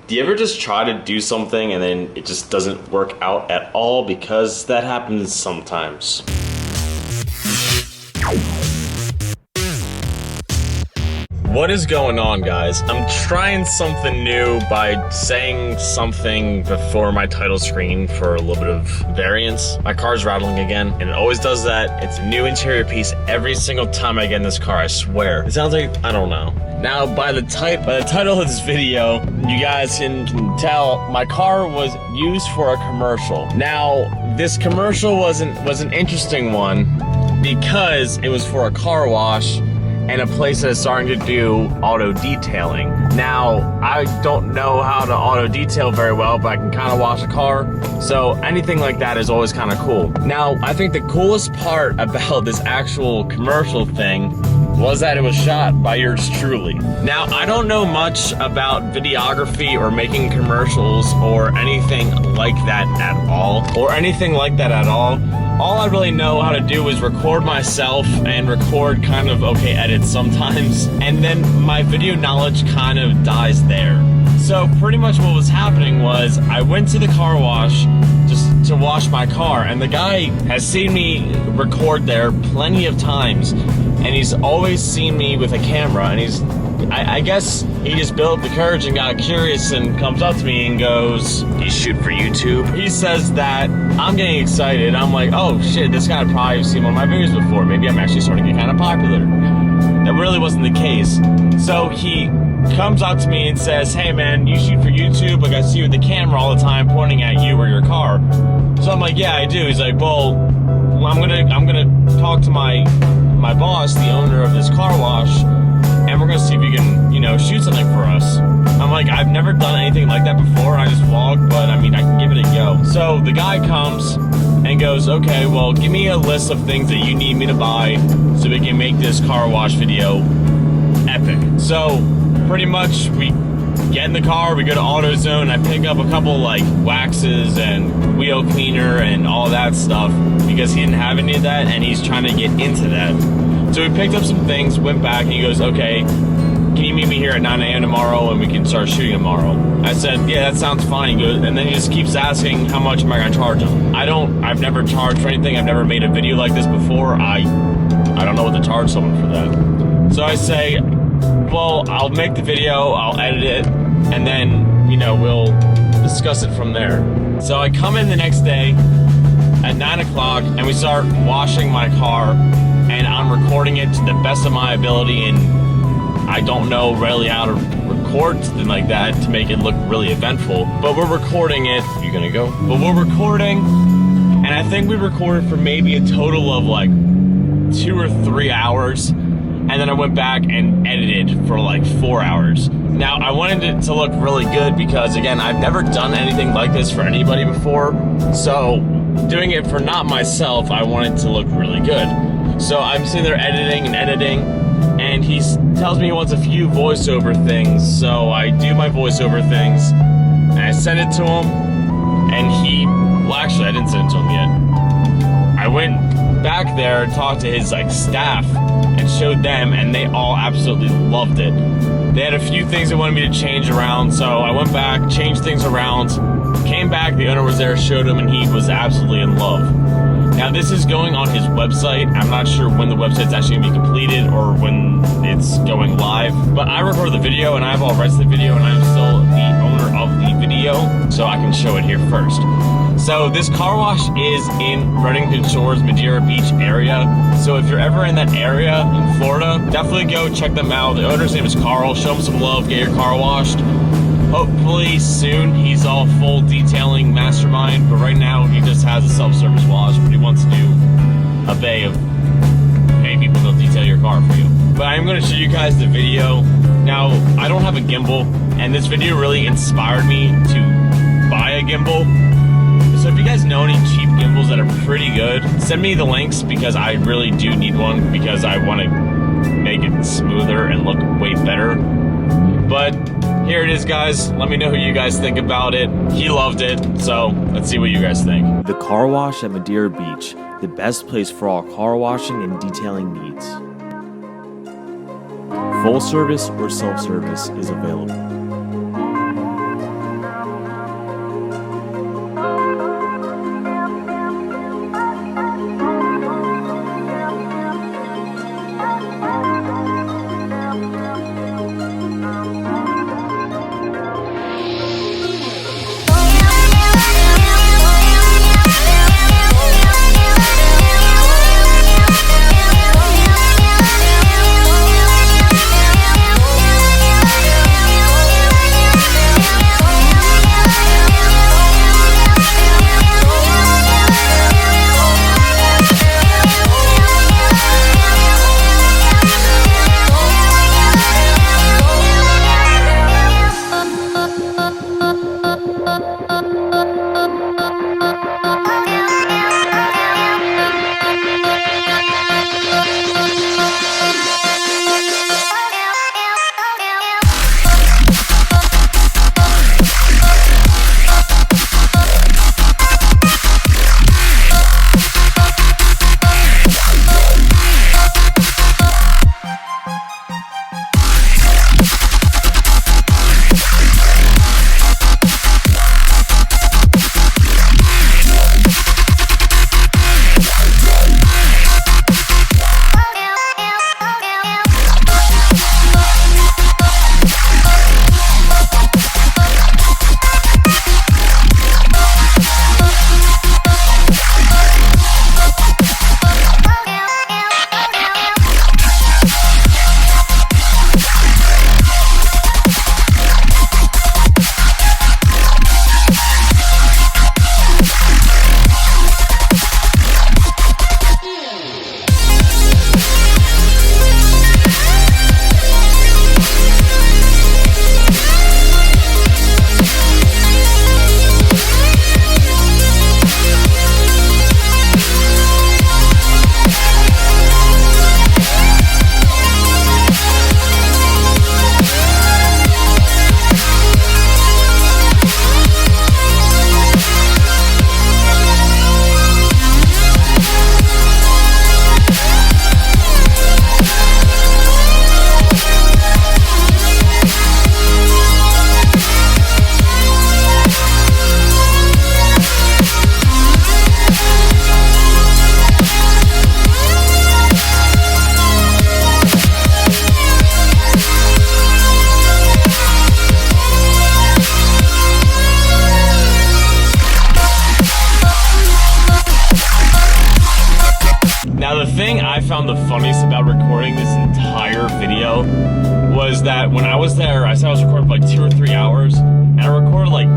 Do you ever just try to do something and then it just doesn't work out at all? Because that happens sometimes. What is going on, guys? I'm trying something new by saying something before my title screen for a little bit of variance. My car's rattling again, and it always does that. It's a new interior piece every single time I get in this car, I swear. It sounds like, I don't know. Now, by the title of this video, you guys can tell my car was used for a commercial. Now, this commercial was an interesting one because it was for a car wash and a place that is starting to do auto detailing. Now, I don't know how to auto detail very well, but I can kind of wash a car. So anything like that is always kind of cool. Now, I think the coolest part about this actual commercial thing was that it was shot by yours truly. Now, I don't know much about videography or making commercials or anything like that at all. All I really know how to do is record myself and record kind of okay edits sometimes, and then my video knowledge kind of dies there. So pretty much what was happening was I went to the car wash just to wash my car, and the guy has seen me record there plenty of times, and he's always seen me with a camera, and I guess he just built the courage and got curious and comes up to me and goes, "You shoot for YouTube?" He says that. I'm getting excited. I'm like, oh shit, this guy probably has seen one of my videos before. Maybe I'm actually starting to get kind of popular. That really wasn't the case. So he comes up to me and says, "Hey man, you shoot for YouTube? Like I see you with the camera all the time pointing at you or your car." So I'm like, "Yeah, I do." He's like, "Well, I'm gonna talk to my boss, the owner of this car wash, and we're gonna see if you can, shoot something for us." I'm like, I've never done anything like that before. I just vlog, but I mean, I can give it a go. So the guy comes and goes, "Okay, well, give me a list of things that you need me to buy so we can make this car wash video epic." So pretty much we get in the car, we go to AutoZone, I pick up a couple like waxes and wheel cleaner and all that stuff because he didn't have any of that and he's trying to get into that. So we picked up some things, went back, and he goes, "Okay, can you meet me here at 9 a.m. tomorrow and we can start shooting tomorrow?" I said, "Yeah, that sounds fine." He goes, and then he just keeps asking, "How much am I gonna charge him?" I've never charged for anything. I've never made a video like this before. I don't know what to charge someone for that. So I say, "Well, I'll make the video, I'll edit it, and then, we'll discuss it from there." So I come in the next day at 9 o'clock and we start washing my car, and I'm recording it to the best of my ability, and I don't know really how to record something like that to make it look really eventful, but we're recording it. You're gonna go? But we're recording, and I think we recorded for maybe a total of like 2 or 3 hours, and then I went back and edited for like 4 hours. Now, I wanted it to look really good because, again, I've never done anything like this for anybody before, so doing it for not myself, I wanted it to look really good. So I'm sitting there editing, and he tells me he wants a few voiceover things, so I do my voiceover things, and I send it to him, and well, actually, I didn't send it to him yet. I went back there and talked to his staff and showed them, and they all absolutely loved it. They had a few things they wanted me to change around, so I went back, changed things around, came back, the owner was there, showed him, and he was absolutely in love. Now, this is going on his website. I'm not sure when the website's actually gonna be completed or when it's going live, but I recorded the video and I have all rights to the video, and I'm still the owner of the video, so I can show it here first. So this car wash is in Reddington Shores, Madeira Beach area. So if you're ever in that area in Florida, definitely go check them out. The owner's name is Carl. Show him some love, get your car washed. Hopefully soon he's all full detailing mastermind, but right now he just has a self-service wash, but he wants to do a bay of paying people to detail your car for you. But I'm going to show you guys the video. Now, I don't have a gimbal, and this video really inspired me to buy a gimbal. So if you guys know any cheap gimbals that are pretty good, send me the links because I really do need one because I want to make it smoother and look way better. But here it is, guys. Let me know who you guys think about it. He loved it, so let's see what you guys think. The car wash at Madeira Beach, the best place for all car washing and detailing needs. Full service or self-service is available. found the funniest about recording this entire video was that when I was there, I said I was recording for like 2 or 3 hours, and I recorded like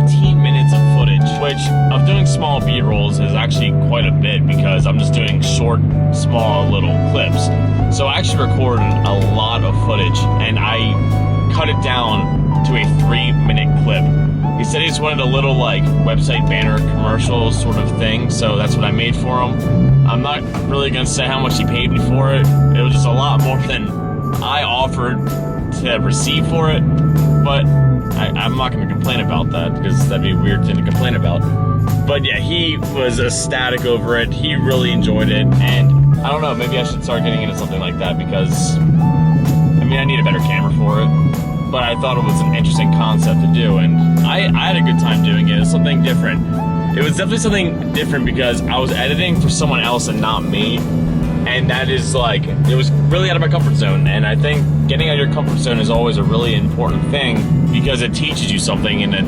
15 minutes of footage, which of doing small B-rolls is actually quite a bit because I'm just doing short, small little clips. So I actually recorded a lot of footage, and I cut it down to a 3-minute clip. He said he just wanted a little like website banner commercial sort of thing, so that's what I made for him. I'm not really gonna say how much he paid me for it. It was just a lot more than I offered to receive for it, but I'm not gonna complain about that because that'd be a weird thing to complain about. But yeah, he was ecstatic over it. He really enjoyed it, and I don't know, maybe I should start getting into something like that because, I mean, I need a better camera for it. But I thought it was an interesting concept to do, and I had a good time doing it. It was something different. It was definitely something different because I was editing for someone else and not me, and that is like, it was really out of my comfort zone, and I think getting out of your comfort zone is always a really important thing because it teaches you something, and it,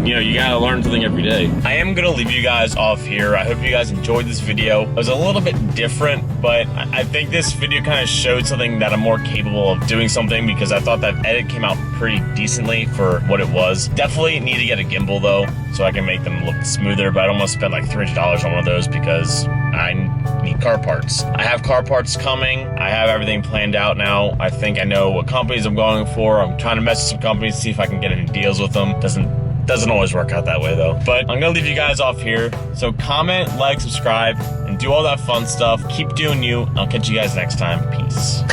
you know, you gotta learn something every day. I am gonna leave you guys off here. I hope you guys enjoyed this video. It was a little bit different, but I think this video kind of showed something that I'm more capable of doing something because I thought that edit came out pretty decently for what it was. Definitely need to get a gimbal though, so I can make them look smoother, but I don't want to spend like $300 on one of those because I need car parts. I have car parts coming. I have everything planned out now. I think I know what companies I'm going for. I'm trying to message some companies to see if I can get any deals with them. Doesn't always work out that way though. But I'm gonna leave you guys off here. So comment, like, subscribe, and do all that fun stuff. Keep doing you. I'll catch you guys next time. Peace.